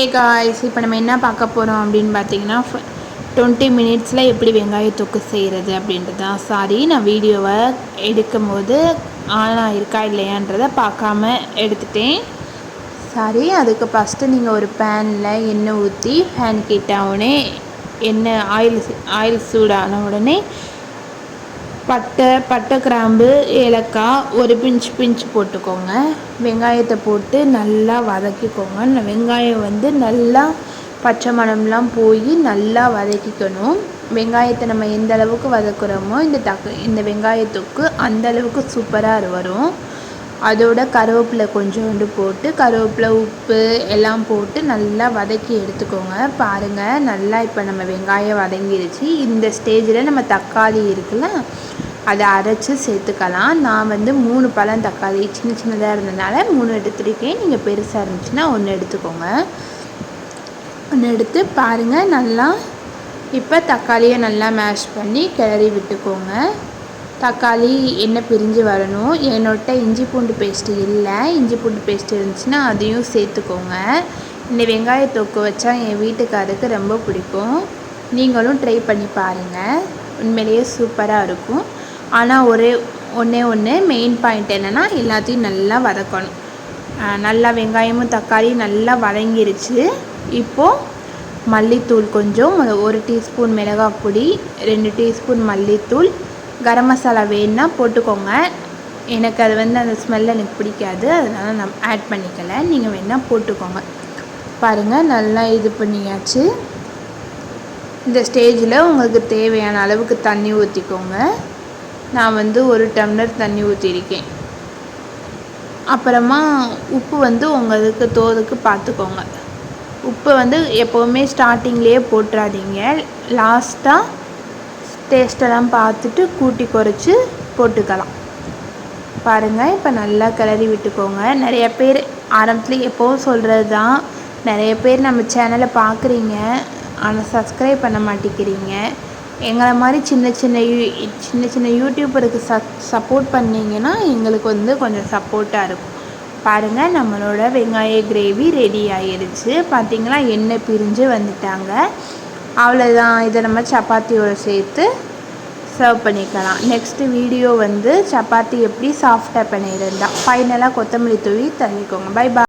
Hey guys, இப்போ நம்ம என்ன பார்க்க போகிறோம் அப்படின்னு பார்த்தீங்கன்னா 20 மினிட்ஸில் எப்படி வெங்காய தொக்கு செய்கிறது அப்படின்றது தான். சாரி, நான் வீடியோவை எடுக்கும் போது ஆன் இருக்கா இல்லையான்றதை பார்க்காம எடுத்துட்டேன். சாரி. அதுக்கு ஃபஸ்ட்டு நீங்கள் ஒரு பேனில் எண்ணெய் ஊற்றி ஃபேன் கிட்ட உடனே எண்ணெய் ஆயில் சூடான உடனே பட்டை கிராம்பு ஏலக்காய் ஒரு பிஞ்சு போட்டுக்கோங்க. வெங்காயத்தை போட்டு நல்லா வதக்கிக்கோங்க. வெங்காயம் நல்லா பச்சை மணம்லாம் போய் நல்லா வதக்கிக்கணும். வெங்காயத்தை நம்ம எந்த அளவுக்கு வதக்குறோமோ இந்த வெங்காயத்துக்கு அந்த அளவுக்கு சூப்பராக வரும். அதோட கருவேப்பிலை கொஞ்சோண்டு போட்டு கருவேப்பிலை உப்பு எல்லாம் போட்டு நல்லா வதக்கி எடுத்துக்கோங்க. பாருங்கள், நல்லா இப்போ நம்ம வெங்காயம் வதங்கிடுச்சு. இந்த ஸ்டேஜில் நம்ம தக்காளி இருக்குல்ல, அதை அரைச்சி சேர்த்துக்கலாம். நான் 3 பழம் தக்காளி சின்னதாக இருந்ததுனால 3 எடுத்துருக்கேன். நீங்கள் பெருசாக இருந்துச்சுன்னா 1 எடுத்துக்கோங்க. 1 எடுத்து பாருங்கள். நல்லா இப்போ தக்காளியை நல்லா மேஷ் பண்ணி கிளறி விட்டுக்கோங்க. தக்காளி எண்ணெய் பிரிஞ்சு வரணும். என்னோட இஞ்சி பூண்டு பேஸ்ட்டு இல்லை. இஞ்சி பூண்டு பேஸ்ட்டு இருந்துச்சுன்னா அதையும் சேர்த்துக்கோங்க. இந்த வெங்காய தொக்கு வச்சா என் வீட்டுக்காருக்கு ரொம்ப பிடிக்கும். நீங்களும் ட்ரை பண்ணி பாருங்கள். உண்மையிலேயே சூப்பராக இருக்கும். ஆனால் ஒன்று மெயின் பாயிண்ட் என்னென்னா, எல்லாத்தையும் நல்லா வதக்கணும். நல்லா வெங்காயமும் தக்காளி நல்லா வதங்கிருச்சு. இப்போது மல்லித்தூள் கொஞ்சம் 1 டீஸ்பூன் மிளகாய் பொடி, 2 டீஸ்பூன் மல்லித்தூள், கரம் மசாலா வேணுன்னா போட்டுக்கோங்க. எனக்கு அது அந்த ஸ்மெல் எனக்கு பிடிக்காது, அதனால் நான் ஆட் பண்ணிக்கலை. நீங்கள் வேணால் போட்டுக்கோங்க. பாருங்கள், நல்லா இது பண்ணியாச்சு. இந்த ஸ்டேஜில் உங்களுக்கு தேவையான அளவுக்கு தண்ணி ஊற்றிக்கோங்க. நான் 1 டம்ளர் தண்ணி ஊற்றிருக்கேன். அப்புறமா உப்பு உங்களுக்கு தோதுக்கு பார்த்துக்கோங்க. உப்பு எப்போவுமே ஸ்டார்டிங்லேயே போட்டுறாதீங்க. லாஸ்ட்டாக டேஸ்ட்டெல்லாம் பார்த்துட்டு கூட்டி குறைச்சி போட்டுக்கலாம். பாருங்கள், இப்போ நல்லா கிளறி விட்டுக்கோங்க. நிறைய பேர் ஆரம்பத்தில் எப்போவும் சொல்கிறது தான், நிறைய பேர் நம்ம சேனலை பார்க்குறீங்க, ஆனால் சப்ஸ்கிரைப் பண்ண மாட்டேங்கிறீங்க. எங்களை மாதிரி சின்ன சின்ன யூடியூபருக்கு சப்போர்ட் பண்ணிங்கன்னா எங்களுக்கு கொஞ்சம் சப்போர்ட்டாக இருக்கும். பாருங்கள், நம்மளோட வெங்காய கிரேவி ரெடி ஆகிடுச்சு. பார்த்திங்களா, எண்ணெய் பிரிஞ்சு வந்துட்டாங்க. அவ்வளோதான். இதை நம்ம சப்பாத்தியோடு சேர்த்து சர்வ் பண்ணிக்கலாம். நெக்ஸ்ட்டு வீடியோ சப்பாத்தி எப்படி சாஃப்டாக பண்ணியிருந்தா ஃபைனலாக கொத்தமல்லி தூவி தள்ளிக்கோங்க. Bye bye.